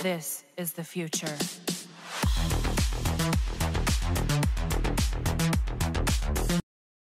This is the future.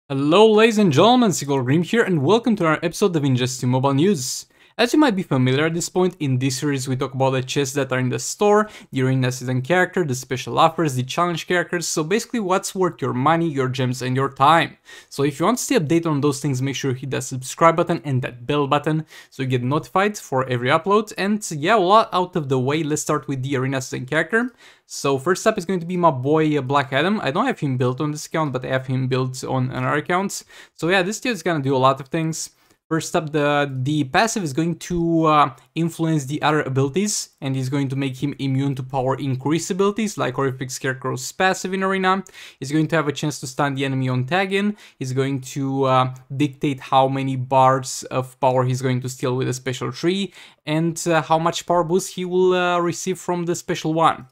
Hello ladies and gentlemen, Sigil Grim here and welcome to our episode of Injustice Mobile News. As you might be familiar at this point, in this series we talk about the chests that are in the store, the arena season character, the special offers, the challenge characters, so basically what's worth your money, your gems and your time. So if you want to stay updated on those things, make sure you hit that subscribe button and that bell button so you get notified for every upload. And yeah, a lot out of the way, let's start with the arena season character. So first up is going to be my boy Black Adam. I don't have him built on this account, but I have him built on another account. So yeah, this dude is gonna do a lot of things. First up, the passive is going to influence the other abilities, and he's going to make him immune to power increase abilities, like Horrific Scarecrow's passive in Arena. He's going to have a chance to stun the enemy on tag-in. He's going to dictate how many bars of power he's going to steal with a special tree, and how much power boost he will receive from the special one.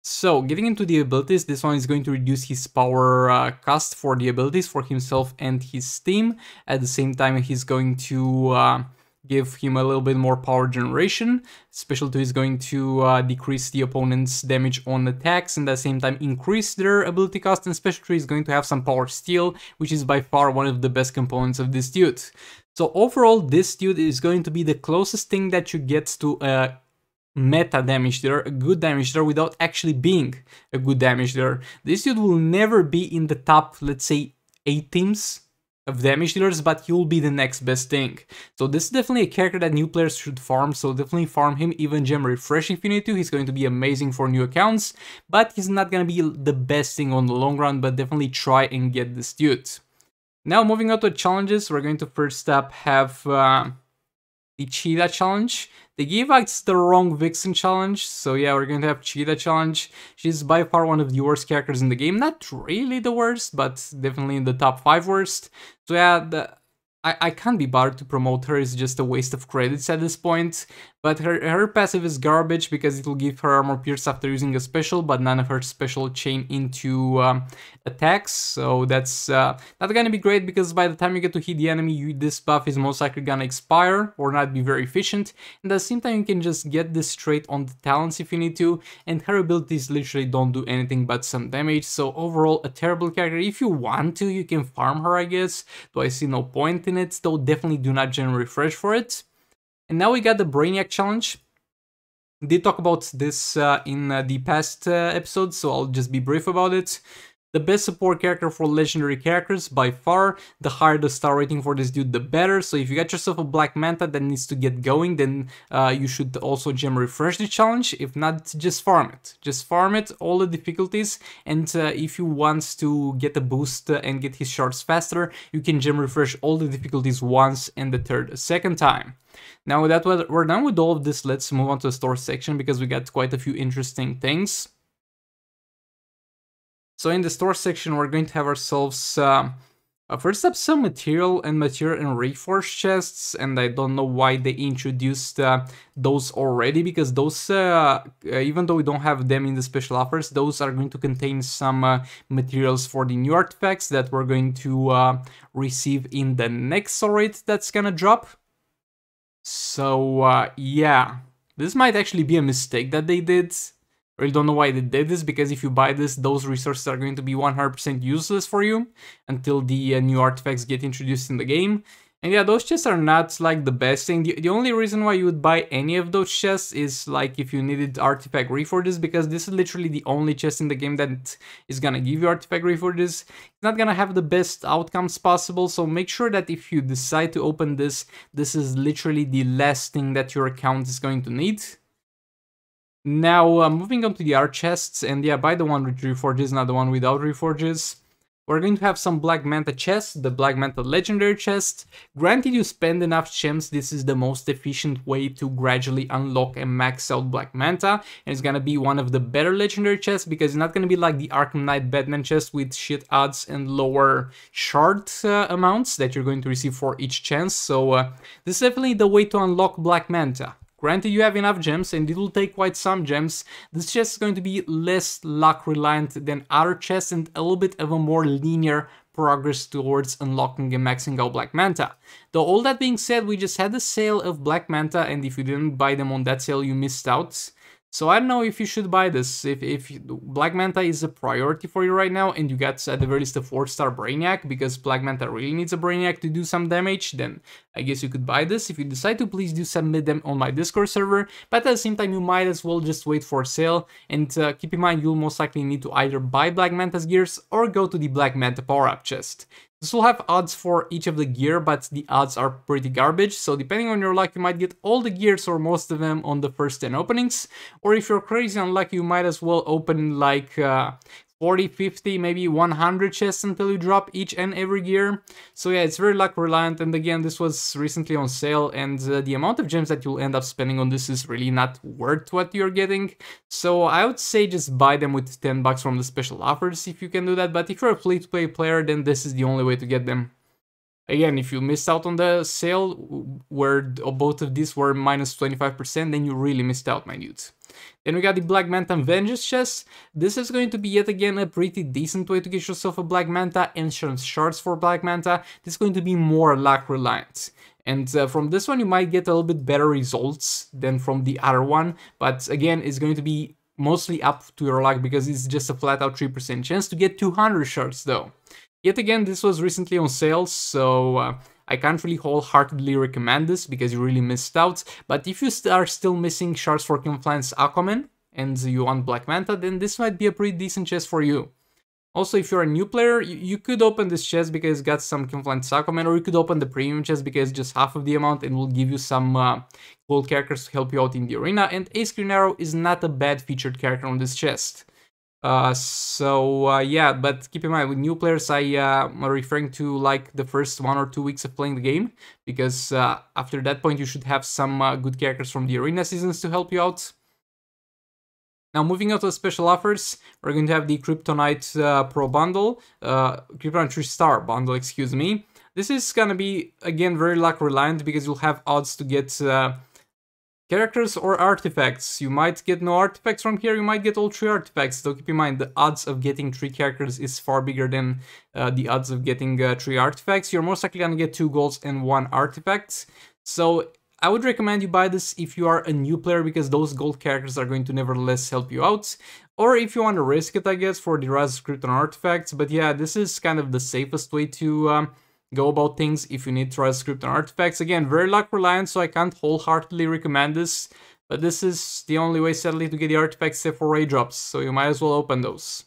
So, getting into the abilities, this one is going to reduce his power cost for the abilities for himself and his team. At the same time, he's going to give him a little bit more power generation. Special 2 is going to decrease the opponent's damage on attacks and at the same time increase their ability cost. And Special 3 is going to have some power steal, which is by far one of the best components of this dude. So overall, this dude is going to be the closest thing that you get to meta damage dealer, a good damage dealer without actually being a good damage dealer. This dude will never be in the top, let's say, 8 teams of damage dealers, but he will be the next best thing. So this is definitely a character that new players should farm, so definitely farm him, even gem refresh if you need to. He's going to be amazing for new accounts, but he's not going to be the best thing on the long run, but definitely try and get this dude. Now moving on to challenges, we're going to first up have the Cheetah challenge. They gave us the wrong Vixen challenge, so yeah, we're going to have Cheetah challenge. She's by far one of the worst characters in the game. Not really the worst, but definitely in the top 5 worst. So yeah, I can't be bothered to promote her, it's just a waste of credits at this point. But her passive is garbage because it will give her armor pierce after using a special, but none of her special chain into attacks. So that's not gonna be great because by the time you get to hit the enemy, this buff is most likely gonna expire or not be very efficient. And at the same time, you can just get this straight on the talents if you need to. And her abilities literally don't do anything but some damage. So overall, a terrible character. If you want to, you can farm her, I guess. Though I see no point in it. Though definitely do not gen refresh for it. And now we got the Brainiac challenge. We did talk about this in the past episodes, so I'll just be brief about it. The best support character for legendary characters by far. The higher the star rating for this dude, the better. So if you got yourself a Black Manta that needs to get going, then you should also gem refresh the challenge. If not, just farm it. Just farm it, all the difficulties. And if you want to get a boost and get his shards faster, you can gem refresh all the difficulties once and the third a second time. Now that we're done with all of this, let's move on to the store section because we got quite a few interesting things. So in the store section, we're going to have ourselves, first up, some material and reforged chests, and I don't know why they introduced those already, because those, even though we don't have them in the special offers, those are going to contain some materials for the new artifacts that we're going to receive in the next soul rate that's gonna drop. So yeah, this might actually be a mistake that they did. I really don't know why they did this, because if you buy this, those resources are going to be 100% useless for you until the new artifacts get introduced in the game. And yeah, those chests are not like the best thing. The only reason why you would buy any of those chests is like if you needed artifact reforges, because this is literally the only chest in the game that is gonna give you artifact reforges. It's not gonna have the best outcomes possible, so make sure that if you decide to open this, this is literally the last thing that your account is going to need. Now, moving on to the art chests, and yeah, buy the one with reforges, not the one without reforges. We're going to have some Black Manta chests, the Black Manta Legendary chest. Granted, you spend enough gems, this is the most efficient way to gradually unlock and max out Black Manta. And it's gonna be one of the better Legendary chests, because it's not gonna be like the Arkham Knight Batman chest with shit odds and lower shard amounts that you're going to receive for each chance. So this is definitely the way to unlock Black Manta. Granted, you have enough gems, and it will take quite some gems. This chest is going to be less luck reliant than other chests and a little bit of a more linear progress towards unlocking and maxing out Black Manta. Though all that being said, we just had a sale of Black Manta, and if you didn't buy them on that sale, you missed out. So I don't know if you should buy this. If Black Manta is a priority for you right now and you got at the very least a 4-star Brainiac, because Black Manta really needs a Brainiac to do some damage, then I guess you could buy this. If you decide to, please do submit them on my Discord server, but at the same time you might as well just wait for a sale, and keep in mind you'll most likely need to either buy Black Manta's gears or go to the Black Manta power-up chest. This will have odds for each of the gear, but the odds are pretty garbage, so depending on your luck you might get all the gears or most of them on the first 10 openings, or if you're crazy unlucky you might as well open like 40, 50, maybe 100 chests until you drop each and every gear. So yeah, it's very luck reliant, and again, this was recently on sale, and the amount of gems that you'll end up spending on this is really not worth what you're getting. So I would say just buy them with 10 bucks from the special offers if you can do that, but if you're a free-to-play player, then this is the only way to get them. Again, if you missed out on the sale where both of these were minus 25%, then you really missed out, my dudes. Then we got the Black Manta Vengeance chest. This is going to be yet again a pretty decent way to get yourself a Black Manta. Insurance shards for Black Manta. This is going to be more luck reliant. And from this one you might get a little bit better results than from the other one. But again, it's going to be mostly up to your luck because it's just a flat out 3% chance to get 200 shards though. Yet again, this was recently on sale, so I can't really wholeheartedly recommend this because you really missed out. But if you are still missing shards for Confluence Aquaman and you want Black Manta, then this might be a pretty decent chest for you. Also, if you're a new player, you could open this chest because it's got some Confluence Aquaman, or you could open the premium chest because it's just half of the amount and will give you some gold characters to help you out in the arena. And Ace Green Arrow is not a bad featured character on this chest. Yeah, but keep in mind with new players I am referring to like the first 1 or 2 weeks of playing the game, because after that point you should have some good characters from the arena seasons to help you out. Now moving on to the special offers, we're going to have the KRYPTONITE Pro bundle, KRYPTONITE 3-star bundle, excuse me. This is gonna be again very luck reliant because you'll have odds to get characters or artifacts. You might get no artifacts from here, you might get all 3 artifacts, though keep in mind the odds of getting 3 characters is far bigger than the odds of getting 3 artifacts. You're most likely gonna get 2 golds and 1 artifact. So I would recommend you buy this if you are a new player because those gold characters are going to nevertheless help you out. Or if you want to risk it, I guess, for the Rise of Krypton artifacts. But yeah, this is kind of the safest way to go about things if you need to Rise of Krypton artifacts. Again, very luck reliant, so I can't wholeheartedly recommend this. But this is the only way, sadly, to get the artifacts except for ray drops, so you might as well open those.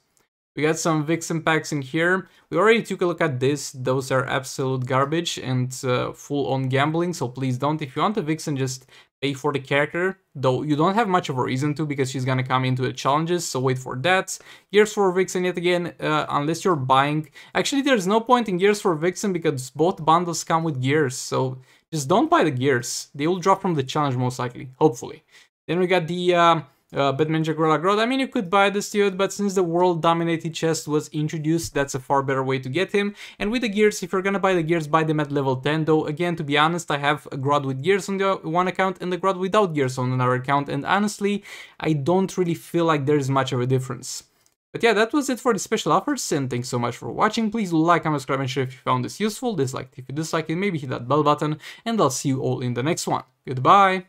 We got some Vixen packs in here. We already took a look at this. Those are absolute garbage and full-on gambling, so please don't. If you want a Vixen, just pay for the character, though you don't have much of a reason to because she's gonna come into the challenges, so wait for that. Gears for Vixen yet again, unless you're buying... Actually, there's no point in Gears for Vixen because both bundles come with gears, so just don't buy the gears. They will drop from the challenge most likely, hopefully. Then we got the... Batman Jaguar Growth. I mean, you could buy this dude, but since the World Dominated chest was introduced, that's a far better way to get him. And with the gears, if you're gonna buy the gears, buy them at level 10, though, again, to be honest, I have a Grodd with gears on the one account and the Grodd without gears on another account, and honestly, I don't really feel like there's much of a difference. But yeah, that was it for the special offers, and thanks so much for watching. Please like, comment, subscribe, and share if you found this useful. Dislike if you dislike it, maybe hit that bell button, and I'll see you all in the next one. Goodbye!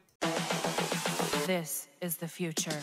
This is the future.